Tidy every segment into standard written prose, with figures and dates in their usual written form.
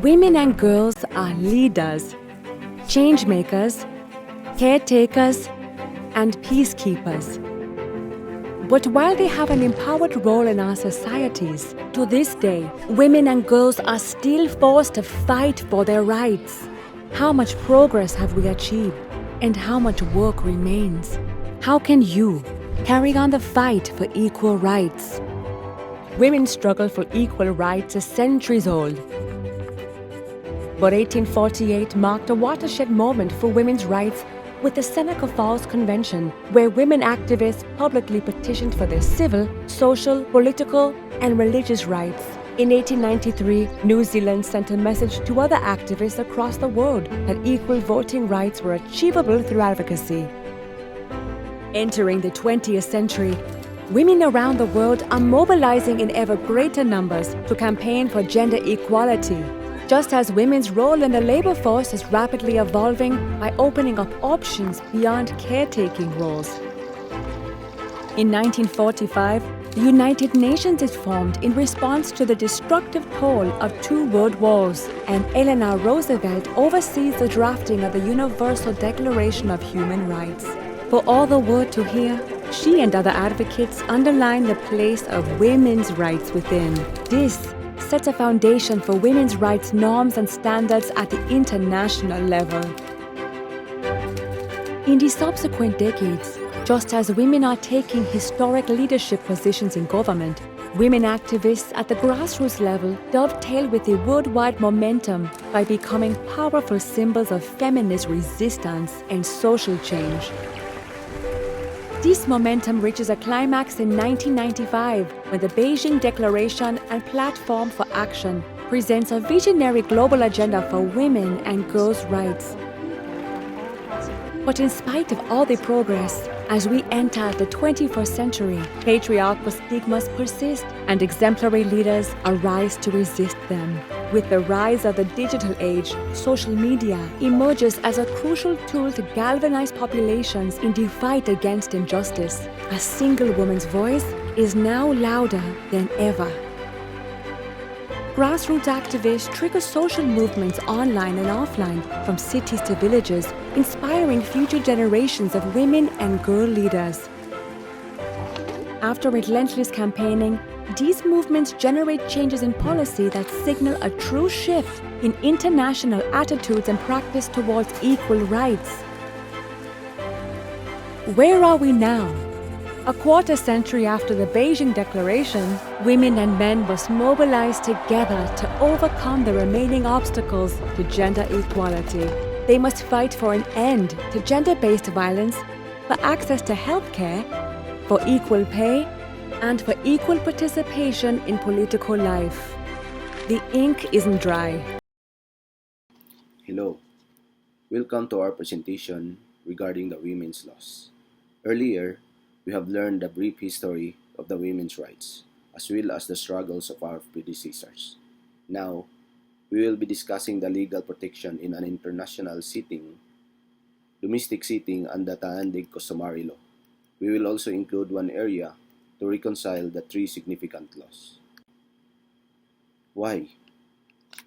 Women and girls are leaders, change makers, caretakers, and peacekeepers. But while they have an empowered role in our societies, to this day, women and girls are still forced to fight for their rights. How much progress have we achieved, and how much work remains? How can you carry on the fight for equal rights? Women's struggle for equal rights is centuries old. But 1848 marked a watershed moment for women's rights with the Seneca Falls Convention, where women activists publicly petitioned for their civil, social, political, and religious rights. In 1893, New Zealand sent a message to other activists across the world that equal voting rights were achievable through advocacy. Entering the 20th century, women around the world are mobilizing in ever greater numbers to campaign for gender equality. Just as women's role in the labor force is rapidly evolving by opening up options beyond caretaking roles. In 1945, the United Nations is formed in response to the destructive toll of two world wars, and Eleanor Roosevelt oversees the drafting of the Universal Declaration of Human Rights. For all the world to hear, she and other advocates underline the place of women's rights within. This sets a foundation for women's rights norms and standards at the international level. In the subsequent decades, just as women are taking historic leadership positions in government, women activists at the grassroots level dovetail with the worldwide momentum by becoming powerful symbols of feminist resistance and social change. This momentum reaches a climax in 1995 when the Beijing Declaration and Platform for Action presents a visionary global agenda for women and girls' rights. But in spite of all the progress, as we enter the 21st century, patriarchal stigmas persist and exemplary leaders arise to resist them. With the rise of the digital age, social media emerges as a crucial tool to galvanize populations in the fight against injustice. A single woman's voice is now louder than ever. Grassroots activists trigger social movements online and offline, from cities to villages, inspiring future generations of women and girl leaders. After relentless campaigning, these movements generate changes in policy that signal a true shift in international attitudes and practice towards equal rights. Where are we now? A quarter century after the Beijing Declaration, women and men must mobilize together to overcome the remaining obstacles to gender equality. They must fight for an end to gender-based violence, for access to healthcare, for equal pay, and for equal participation in political life. The ink isn't dry. Hello. Welcome to our presentation regarding the women's laws. Earlier, we have learned the brief history of the women's rights, as well as the struggles of our predecessors. Now, we will be discussing the legal protection in an international setting, domestic setting, and the Talandi Customary Law. We will also include one area to reconcile the three significant laws. Why?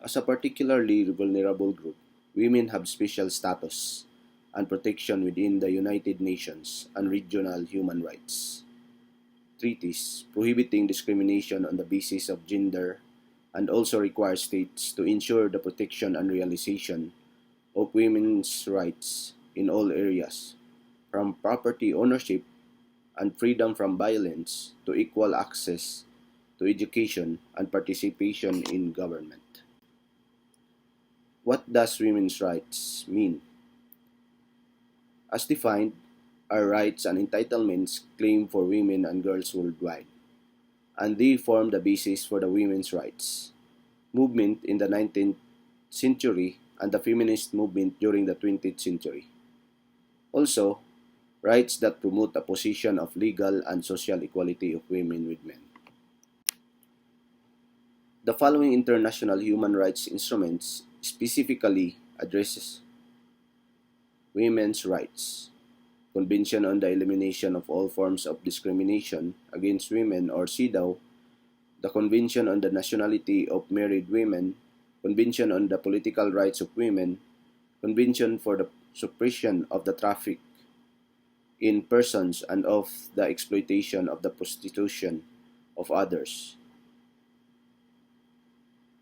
As a particularly vulnerable group, women have special status and protection within the United Nations and regional human rights treaties prohibiting discrimination on the basis of gender, and also require states to ensure the protection and realization of women's rights in all areas, from property ownership and freedom from violence to equal access to education and participation in government. What does women's rights mean? As defined, are rights and entitlements claimed for women and girls worldwide, and they form the basis for the women's rights movement in the 19th century and the feminist movement during the 20th century. Also, rights that promote a position of legal and social equality of women with men. The following international human rights instruments specifically addresses women's rights: Convention on the Elimination of All Forms of Discrimination Against Women or CEDAW, the Convention on the Nationality of Married Women, Convention on the Political Rights of Women, Convention for the Suppression of the Traffic in Persons and of the Exploitation of the Prostitution of Others,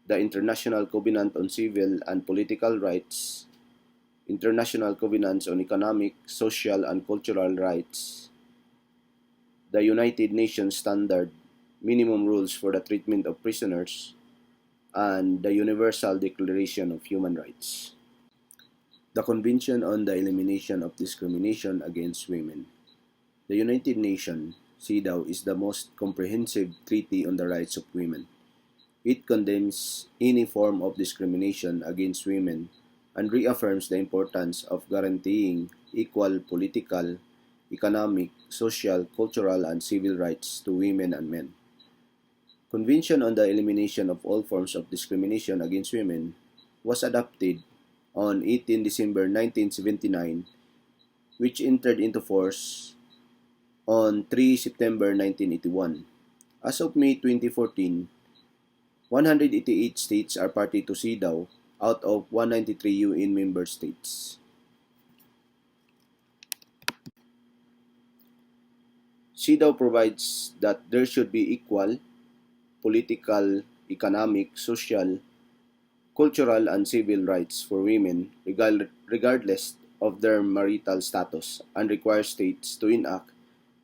the International Covenant on Civil and Political Rights, International Covenants on Economic, Social, and Cultural Rights, the United Nations Standard Minimum Rules for the Treatment of Prisoners, and the Universal Declaration of Human Rights. The Convention on the Elimination of Discrimination Against Women. The United Nations, CEDAW, is the most comprehensive treaty on the rights of women. It condemns any form of discrimination against women and reaffirms the importance of guaranteeing equal political, economic, social, cultural, and civil rights to women and men. Convention on the Elimination of All Forms of Discrimination Against Women was adopted on 18 December 1979, which entered into force on 3 September 1981. As of May 2014, 188 states are party to CEDAW out of 193 UN member states. CEDAW provides that there should be equal political, economic, social, cultural, and civil rights for women regardless of their marital status, and requires states to enact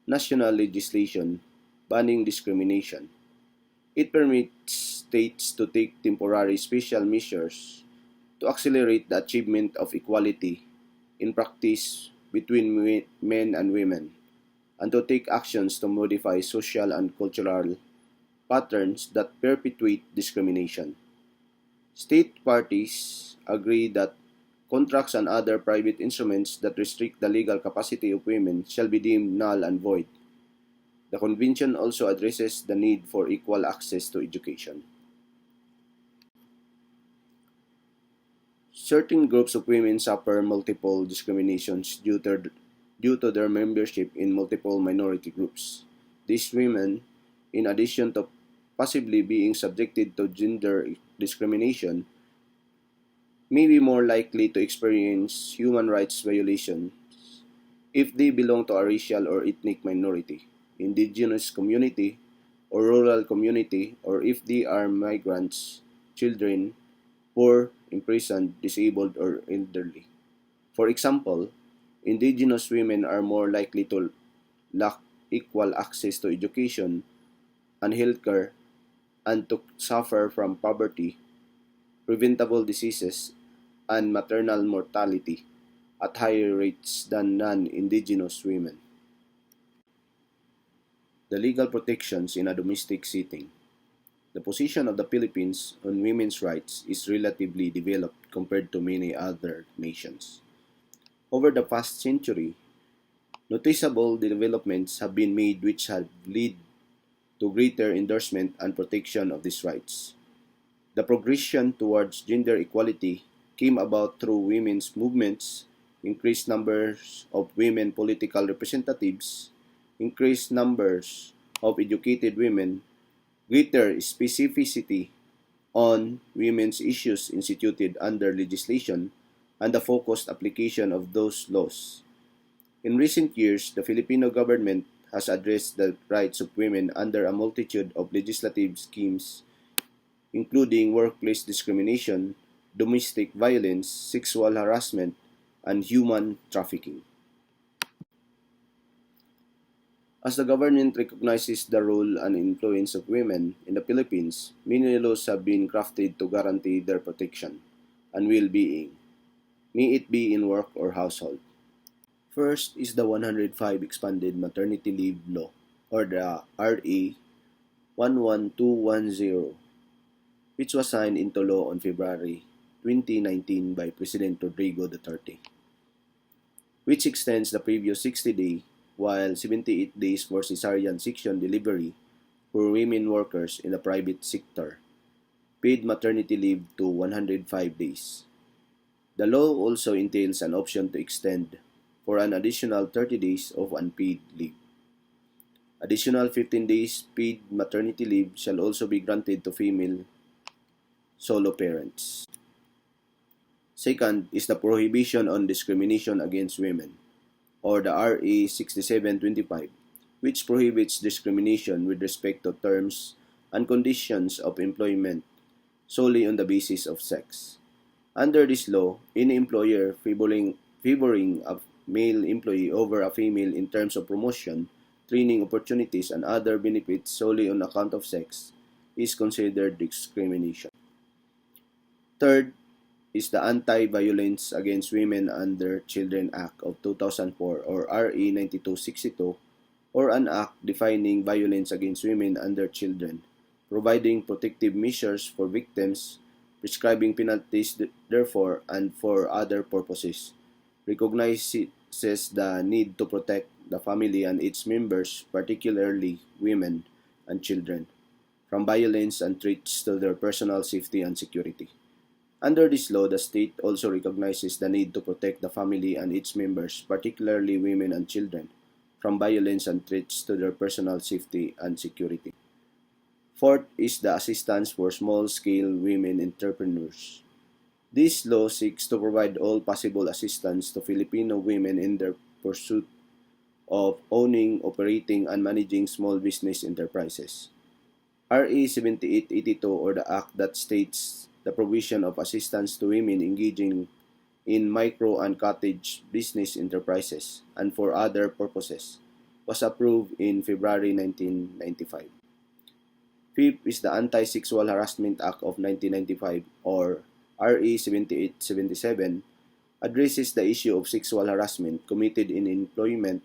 national legislation banning discrimination. It permits states to take temporary special measures to accelerate the achievement of equality in practice between men and women, and to take actions to modify social and cultural patterns that perpetuate discrimination. State parties agree that contracts and other private instruments that restrict the legal capacity of women shall be deemed null and void. The Convention also addresses the need for equal access to education. Certain groups of women suffer multiple discriminations due to their membership in multiple minority groups. These women, in addition to possibly being subjected to gender discrimination, may be more likely to experience human rights violations if they belong to a racial or ethnic minority, indigenous community, or rural community, or if they are migrants, children, poor, imprisoned, disabled, or elderly. For example, indigenous women are more likely to lack equal access to education and healthcare and to suffer from poverty, preventable diseases, and maternal mortality at higher rates than non-indigenous women. The legal protections in a domestic setting. The position of the Philippines on women's rights is relatively developed compared to many other nations. Over the past century, noticeable developments have been made which have led to greater endorsement and protection of these rights. The progression towards gender equality came about through women's movements, increased numbers of women political representatives, increased numbers of educated women, greater specificity on women's issues instituted under legislation, and the focused application of those laws. In recent years, the Filipino government has addressed the rights of women under a multitude of legislative schemes, including workplace discrimination, domestic violence, sexual harassment, and human trafficking. As the government recognizes the role and influence of women in the Philippines, many laws have been crafted to guarantee their protection and well-being, may it be in work or household. First is the 105 Expanded Maternity Leave Law, or the RA 11210, which was signed into law on February 2019 by President Rodrigo Duterte, which extends the previous 60-day while 78 days for cesarean section delivery for women workers in the private sector, paid maternity leave to 105 days. The law also entails an option to extend for an additional 30 days of unpaid leave. Additional 15 days paid maternity leave shall also be granted to female solo parents. Second is the Prohibition on Discrimination Against Women, or the RA 6725, which prohibits discrimination with respect to terms and conditions of employment solely on the basis of sex. Under this law, any employer favoring a male employee over a female in terms of promotion, training opportunities, and other benefits solely on account of sex is considered discrimination. Third is the Anti-Violence Against Women and Children Act of 2004, or RA 9262, or an act defining violence against women and children, providing protective measures for victims, prescribing penalties therefore and for other purposes, recognizes the need to protect the family and its members, particularly women and children, from violence and threats to their personal safety and security. Under this law, the state also recognizes the need to protect the family and its members, particularly women and children, from violence and threats to their personal safety and security. Fourth is the Assistance for Small-Scale Women Entrepreneurs. This law seeks to provide all possible assistance to Filipino women in their pursuit of owning, operating, and managing small business enterprises. RA 7882, or the act that states the provision of assistance to women engaging in micro and cottage business enterprises and for other purposes, was approved in February 1995. Fifth is the Anti-Sexual Harassment Act of 1995, or RA 7877, addresses the issue of sexual harassment committed in employment,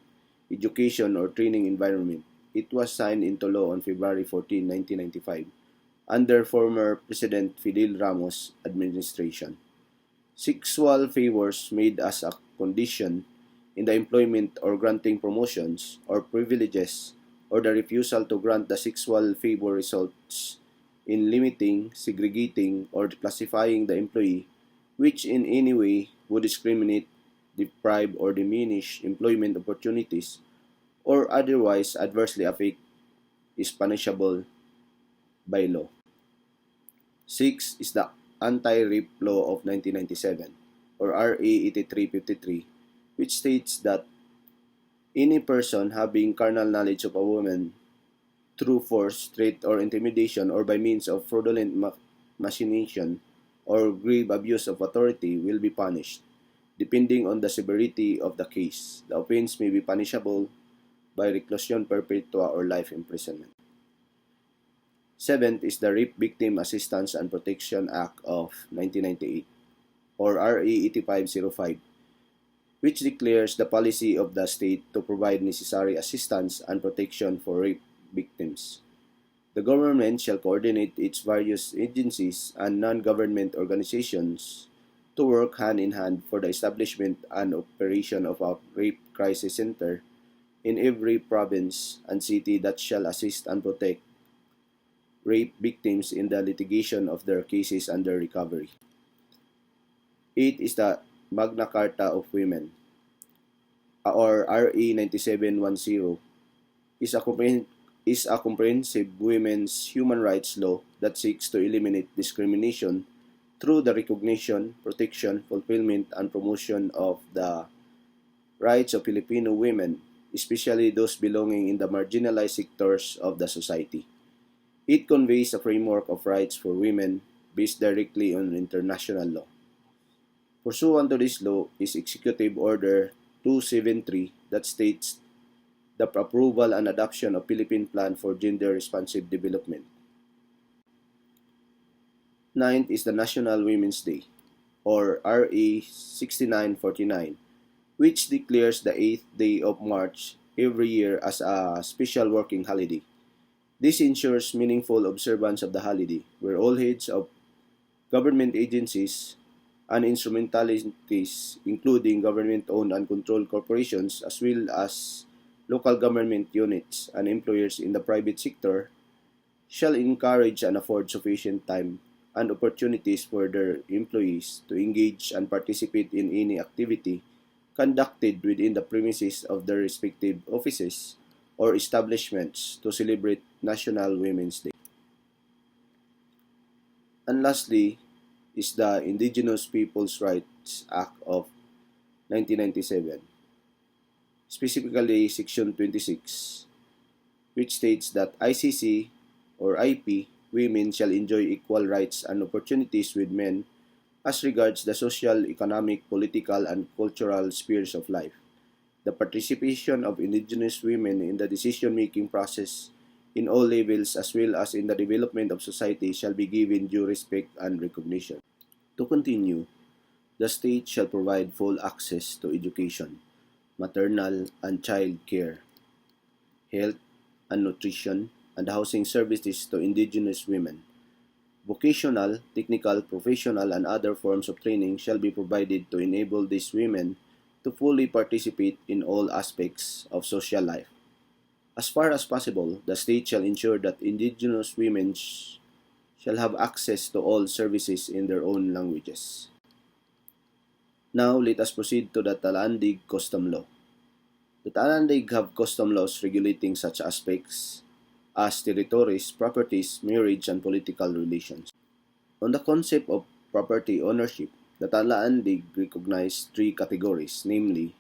education, or training environment. It was signed into law on February 14, 1995, under former President Fidel Ramos' administration. Sexual favors made as a condition in the employment or granting promotions or privileges, or the refusal to grant the sexual favor results in limiting, segregating, or classifying the employee, which in any way would discriminate, deprive, or diminish employment opportunities, or otherwise adversely affect, is punishable by law. 6 is the Anti-Rape Law of 1997, or RA 8353, which states that any person having carnal knowledge of a woman through force, threat, or intimidation, or by means of fraudulent machination or grave abuse of authority will be punished, depending on the severity of the case. The offense may be punishable by reclusion perpetua or life imprisonment. Seventh is the Rape Victim Assistance and Protection Act of 1998, or RA 8505, which declares the policy of the state to provide necessary assistance and protection for rape victims. The government shall coordinate its various agencies and non-government organizations to work hand in hand for the establishment and operation of a rape crisis center in every province and city that shall assist and protect rape victims in the litigation of their cases and their recovery. 8 is the Magna Carta of Women, or RA 9710, is a comprehensive women's human rights law that seeks to eliminate discrimination through the recognition, protection, fulfillment, and promotion of the rights of Filipino women, especially those belonging in the marginalized sectors of the society. It conveys a framework of rights for women based directly on international law. Pursuant to this law is Executive Order 273 that states the approval and adoption of Philippine Plan for Gender-Responsive Development. 9th is the National Women's Day, or RA 6949, which declares the 8th day of March every year as a special working holiday. This ensures meaningful observance of the holiday, where all heads of government agencies and instrumentalities, including government-owned and controlled corporations, as well as local government units and employers in the private sector, shall encourage and afford sufficient time and opportunities for their employees to engage and participate in any activity conducted within the premises of their respective offices or establishments to celebrate National Women's Day. And lastly is the Indigenous Peoples' Rights Act of 1997, specifically Section 26, which states that ICC or IP women shall enjoy equal rights and opportunities with men as regards the social, economic, political, and cultural spheres of life. The participation of Indigenous women in the decision-making process in all levels as well as in the development of society shall be given due respect and recognition. To continue, the state shall provide full access to education, maternal and child care, health and nutrition, and housing services to Indigenous women. Vocational, technical, professional, and other forms of training shall be provided to enable these women to fully participate in all aspects of social life. As far as possible, the state shall ensure that Indigenous women shall have access to all services in their own languages. Now, let us proceed to the Talandi Custom Law. The Talandi have custom laws regulating such aspects as territories, properties, marriage, and political relations. On the concept of property ownership, the Talandi recognize three categories, namely,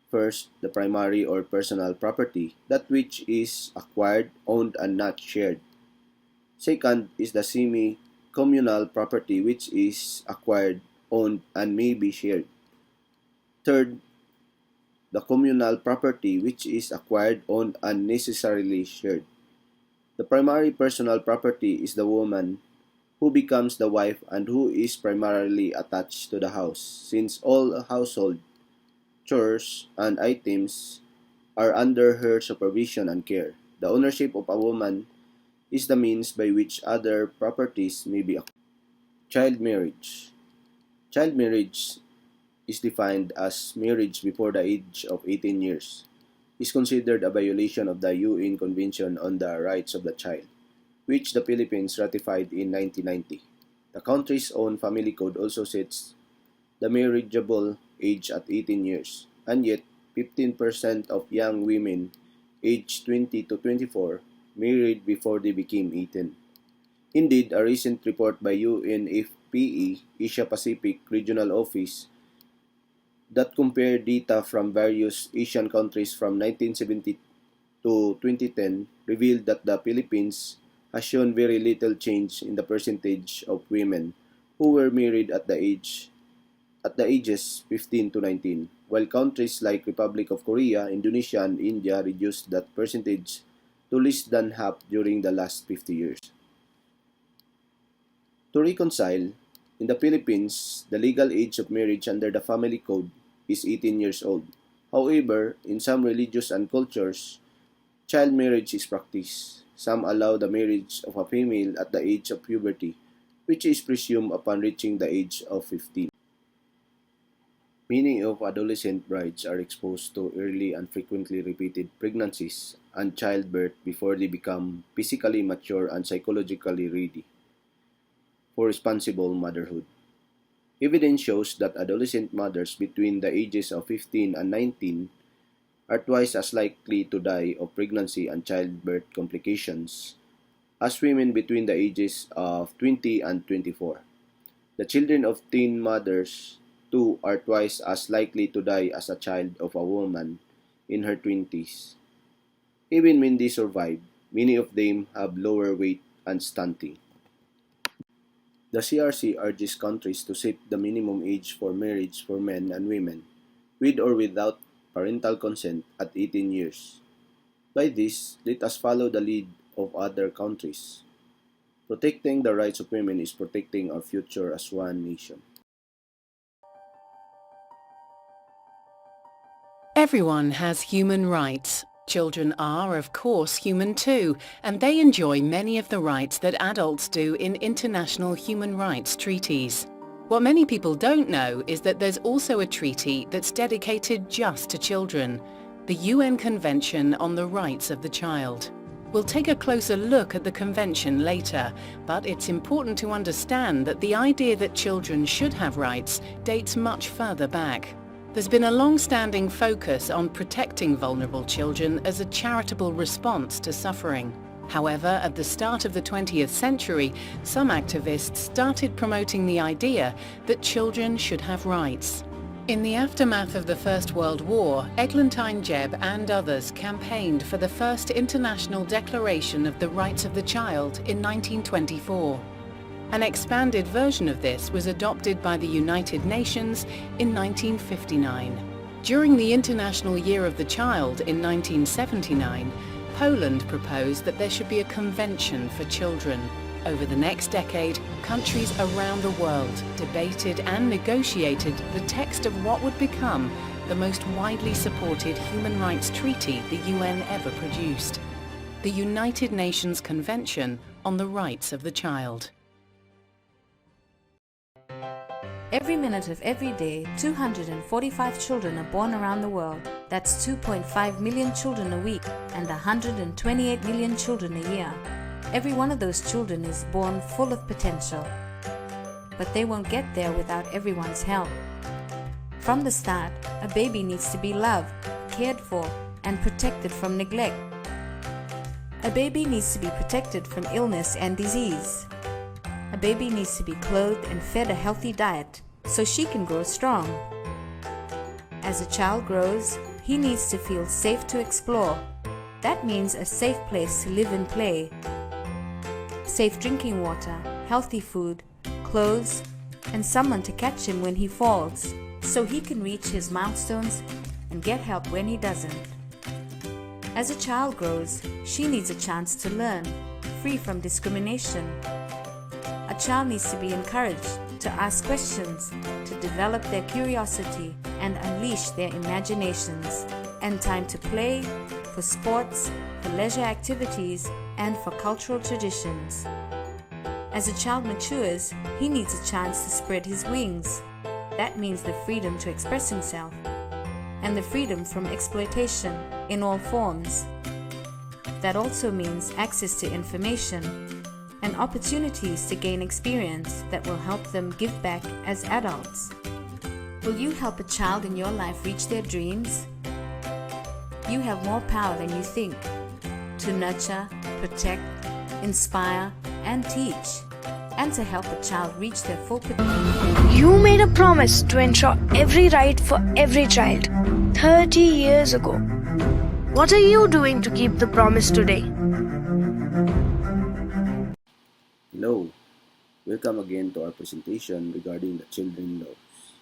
first, the primary or personal property, that which is acquired, owned, and not shared. Second is the semi-communal property, which is acquired, owned, and may be shared. Third, the communal property, which is acquired, owned, and necessarily shared. The primary personal property is the woman who becomes the wife and who is primarily attached to the house, since all household chores and items are under her supervision and care. The ownership of a woman is the means by which other properties may be acquired. Child marriage. Child marriage is defined as marriage before the age of 18 years, is considered a violation of the UN Convention on the Rights of the Child, which the Philippines ratified in 1990. The country's own family code also sets the marriageable age at 18 years, and yet 15% of young women aged 20 to 24 married before they became 18. Indeed, a recent report by UNFPA Asia Pacific Regional Office that compared data from various Asian countries from 1970 to 2010 revealed that the Philippines has shown very little change in the percentage of women who were married at the ages 15 to 19, while countries like Republic of Korea, Indonesia, and India reduced that percentage to less than half during the last 50 years. To reconcile, in the Philippines, the legal age of marriage under the family code is 18 years old. However, in some religions and cultures, child marriage is practiced. Some allow the marriage of a female at the age of puberty, which is presumed upon reaching the age of 15. Many of adolescent brides are exposed to early and frequently repeated pregnancies and childbirth before they become physically mature and psychologically ready for responsible motherhood. Evidence shows that adolescent mothers between the ages of 15 and 19 are twice as likely to die of pregnancy and childbirth complications as women between the ages of 20 and 24. The children of teen mothers, too, are twice as likely to die as a child of a woman in her 20s. Even when they survive, many of them have lower weight and stunting. The CRC urges countries to set the minimum age for marriage for men and women, with or without parental consent, at 18 years. By this, let us follow the lead of other countries. Protecting the rights of women is protecting our future as one nation. Everyone has human rights. Children are, of course, human too, and they enjoy many of the rights that adults do in international human rights treaties. What many people don't know is that there's also a treaty that's dedicated just to children, the UN Convention on the Rights of the Child. We'll take a closer look at the convention later, but it's important to understand that the idea that children should have rights dates much further back. There's been a long-standing focus on protecting vulnerable children as a charitable response to suffering. However, at the start of the 20th century, some activists started promoting the idea that children should have rights. In the aftermath of the First World War, Eglantine Jebb and others campaigned for the first international declaration of the rights of the child in 1924. An expanded version of this was adopted by the United Nations in 1959. During the International Year of the Child in 1979, Poland proposed that there should be a convention for children. Over the next decade, countries around the world debated and negotiated the text of what would become the most widely supported human rights treaty the UN ever produced, the United Nations Convention on the Rights of the Child. Every minute of every day, 245 children are born around the world. That's 2.5 million children a week and 128 million children a year. Every one of those children is born full of potential. But they won't get there without everyone's help. From the start, a baby needs to be loved, cared for, and protected from neglect. A baby needs to be protected from illness and disease. A baby needs to be clothed and fed a healthy diet so she can grow strong. As a child grows, he needs to feel safe to explore. That means a safe place to live and play. Safe drinking water, healthy food, clothes, and someone to catch him when he falls, so he can reach his milestones and get help when he doesn't. As a child grows, she needs a chance to learn, free from discrimination. A child needs to be encouraged to ask questions, to develop their curiosity and unleash their imaginations, and time to play, for sports, for leisure activities, and for cultural traditions. As a child matures, he needs a chance to spread his wings. That means the freedom to express himself, and the freedom from exploitation in all forms. That also means access to information and opportunities to gain experience that will help them give back as adults. Will you help a child in your life reach their dreams? You have more power than you think to nurture, protect, inspire, and teach, and to help a child reach their full potential. You made a promise to ensure every right for every child 30 years ago. What are you doing to keep the promise today? Hello, welcome again to our presentation regarding the children laws.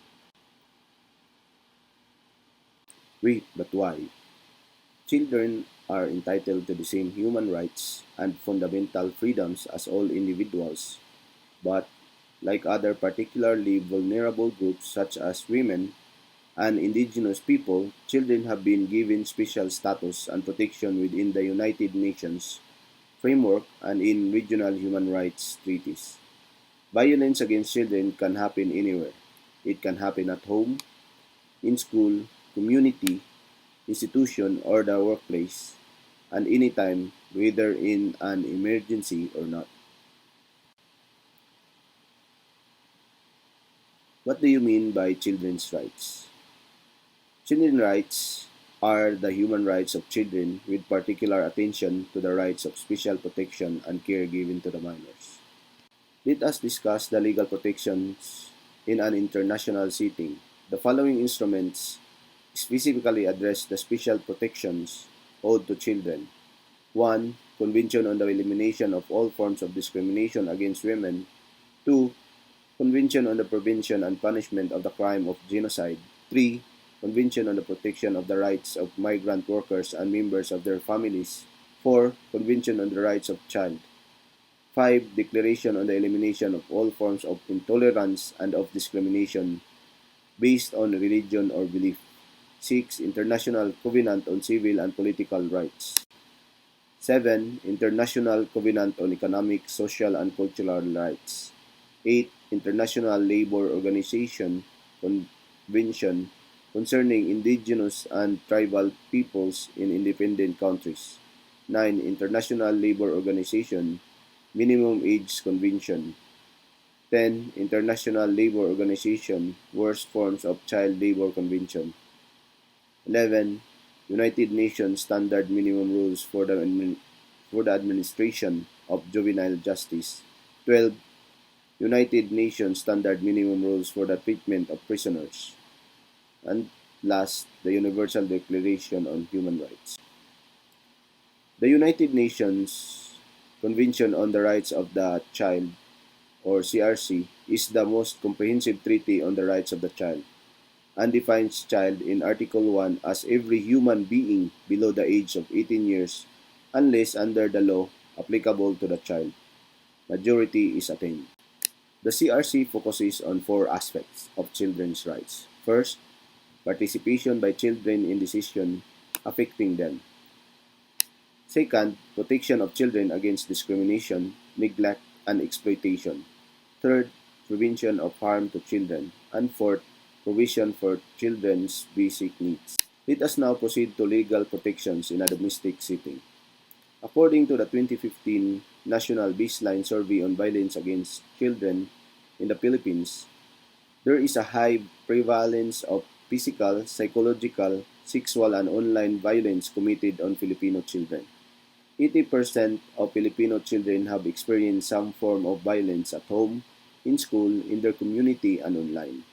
Wait, but why? Children are entitled to the same human rights and fundamental freedoms as all individuals, but like other particularly vulnerable groups such as women and Indigenous people, children have been given special status and protection within the United Nations framework and in regional human rights treaties. Violence against children can happen anywhere. It can happen at home, in school, community, institution, or the workplace, and anytime, whether in an emergency or not. What do you mean by children's rights? Children's rights are the human rights of children with particular attention to the rights of special protection and care given to the minors. Let us discuss the legal protections in an international setting. The following instruments specifically address the special protections owed to children. 1. Convention on the Elimination of all forms of discrimination against women. 2. Convention on the Prevention and Punishment of the Crime of Genocide. 3. Convention on the Protection of the Rights of Migrant Workers and Members of their Families. 4. Convention on the Rights of Child. 5. Declaration on the Elimination of all forms of intolerance and of discrimination based on religion or belief. 6. International Covenant on Civil and Political Rights. 7. International Covenant on Economic, Social, and Cultural Rights. 8. International Labor Organization Convention concerning Indigenous and Tribal Peoples in Independent Countries. 9. International Labor Organization Minimum Age Convention. 10. International Labor Organization Worst Forms of Child Labor Convention. 11. United Nations Standard Minimum Rules for for the Administration of Juvenile Justice. 12. United Nations Standard Minimum Rules for the Treatment of Prisoners. And last, the Universal Declaration on Human Rights. The United Nations Convention on the Rights of the Child, or CRC, is the most comprehensive treaty on the rights of the child, and defines child in Article 1 as every human being below the age of 18 years unless under the law applicable to the child, majority is attained. The CRC focuses on four aspects of children's rights. First, participation by children in decisions affecting them. Second, protection of children against discrimination, neglect, and exploitation. Third, prevention of harm to children. And fourth, provision for children's basic needs. Let us now proceed to legal protections in a domestic setting. According to the 2015 National Baseline Survey on Violence Against Children in the Philippines, there is a high prevalence of physical, psychological, sexual, and online violence committed on Filipino children. 80% of Filipino children have experienced some form of violence at home, in school, in their community, and online.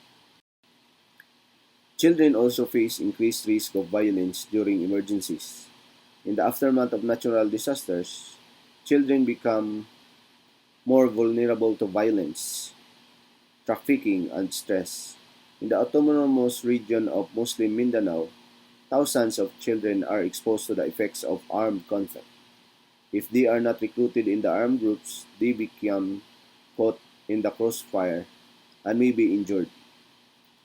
Children also face increased risk of violence during emergencies. In the aftermath of natural disasters, children become more vulnerable to violence, trafficking, and stress. In the autonomous region of Muslim Mindanao, thousands of children are exposed to the effects of armed conflict. If they are not recruited in the armed groups, they become caught in the crossfire and may be injured,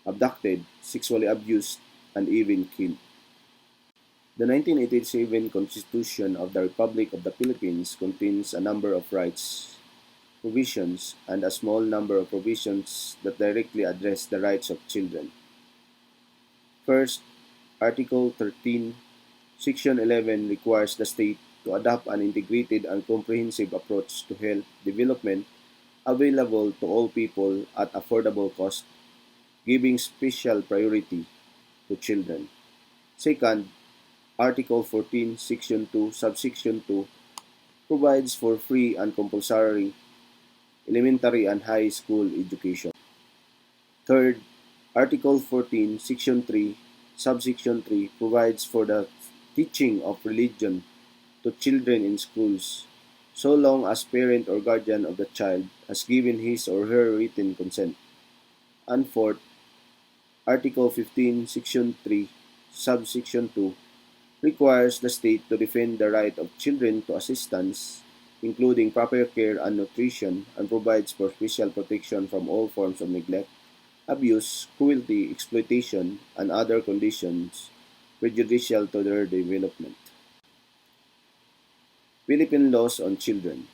abducted, sexually abused, and even killed. The 1987 Constitution of the Republic of the Philippines contains a number of rights provisions and a small number of provisions that directly address the rights of children. First, Article 13, Section 11 requires the state to adopt an integrated and comprehensive approach to health development available to all people at affordable cost, giving special priority to children. Second, Article 14, Section 2, Subsection 2 provides for free and compulsory elementary and high school education. Third, Article 14, Section 3, Subsection 3 provides for the teaching of religion to children in schools, so long as parent or guardian of the child has given his or her written consent. And fourth, Article 15, Section 3, Subsection 2 requires the state to defend the right of children to assistance, including proper care and nutrition, and provides for special protection from all forms of neglect, abuse, cruelty, exploitation, and other conditions prejudicial to their development. Philippine laws on children.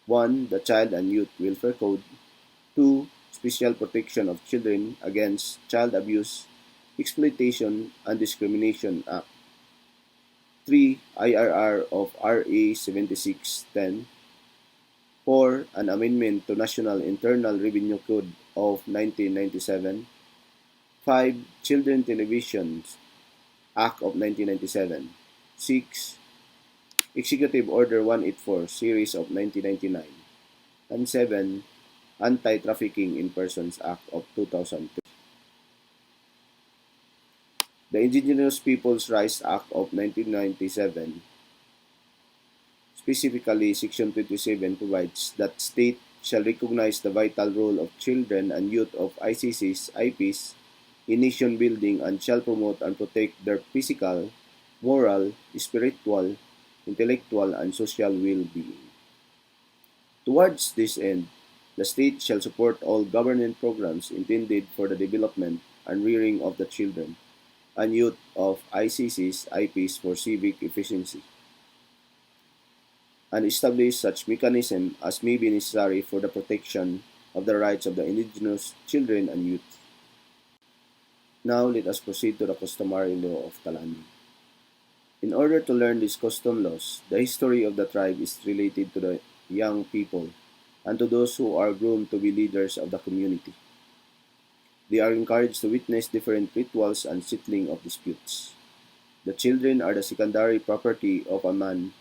1. The Child and Youth Welfare Code. 2. Special Protection of Children Against Child Abuse, Exploitation, and Discrimination Act. 3. IRR of RA 7610. 4. An amendment to National Internal Revenue Code of 1997. 5. Children Television Act of 1997. 6. Executive Order 184, Series of 1999. And 7. Anti-Trafficking in Persons Act of 2002. The Indigenous Peoples' Rights Act of 1997, specifically Section 27, provides that state shall recognize the vital role of children and youth of ICCs, IPs in nation building and shall promote and protect their physical, moral, spiritual, intellectual, and social well-being. Towards this end, the state shall support all government programs intended for the development and rearing of the children and youth of ICCs, IPs for civic efficiency, and establish such mechanism as may be necessary for the protection of the rights of the indigenous children and youth. Now let us proceed to the Customary Law of Kalani. In order to learn these custom laws, the history of the tribe is related to the young people and to those who are groomed to be leaders of the community. They are encouraged to witness different rituals and settling of disputes. The children are the secondary property of a man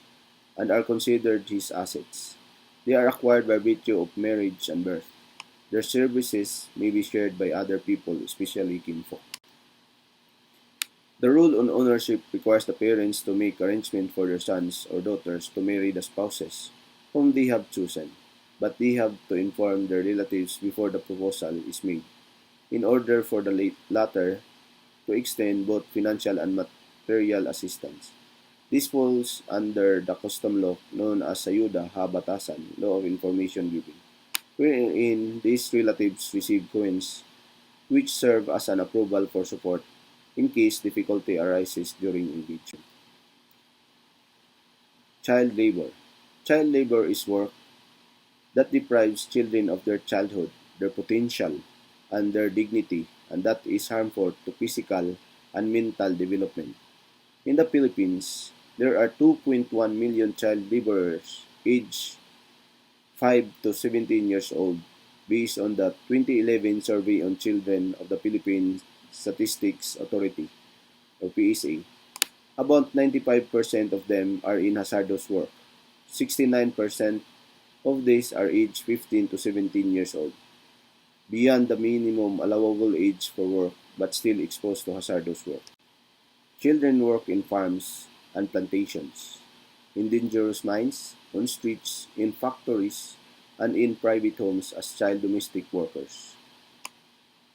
and are considered his assets. They are acquired by virtue of marriage and birth. Their services may be shared by other people, especially kinfolk. The rule on ownership requires the parents to make arrangement for their sons or daughters to marry the spouses whom they have chosen, but they have to inform their relatives before the proposal is made, in order for the latter to extend both financial and material assistance. This falls under the custom law known as Sayuda Ha-Batasan, Law of Information Giving, wherein these relatives receive coins which serve as an approval for support in case difficulty arises during engagement. Child labor. Child labor is work that deprives children of their childhood, their potential, and their dignity, and that is harmful to physical and mental development. In the Philippines, there are 2.1 million child laborers aged 5 to 17 years old, based on the 2011 Survey on Children of the Philippine Statistics Authority, or PSA. About 95% of them are in hazardous work. 69% of these are aged 15 to 17 years old, beyond the minimum allowable age for work but still exposed to hazardous work. Children work in farms and plantations, in dangerous mines, on streets, in factories, and in private homes as child domestic workers.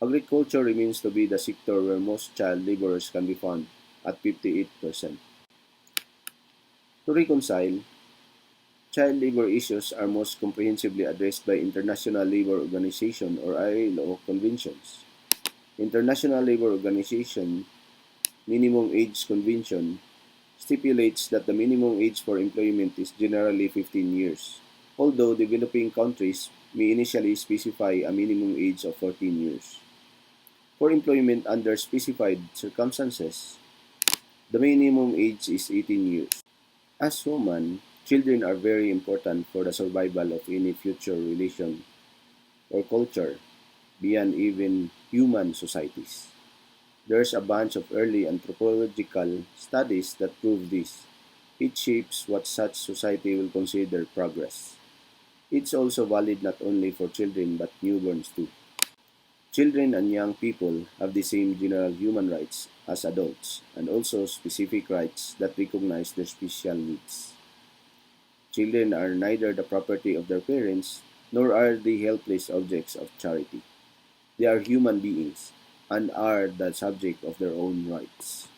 Agriculture remains to be the sector where most child laborers can be found, at 58%. To reconcile, child labor issues are most comprehensively addressed by International Labor Organization or ILO conventions. International Labor Organization Minimum Age Convention stipulates that the minimum age for employment is generally 15 years, although developing countries may initially specify a minimum age of 14 years. For employment under specified circumstances, the minimum age is 18 years. As human, children are very important for the survival of any future relation or culture beyond even human societies. There's a bunch of early anthropological studies that prove this. It shapes what such society will consider progress. It's also valid not only for children but newborns too. Children and young people have the same general human rights as adults and also specific rights that recognize their special needs. Children are neither the property of their parents nor are they helpless objects of charity. They are human beings and are the subject of their own rights.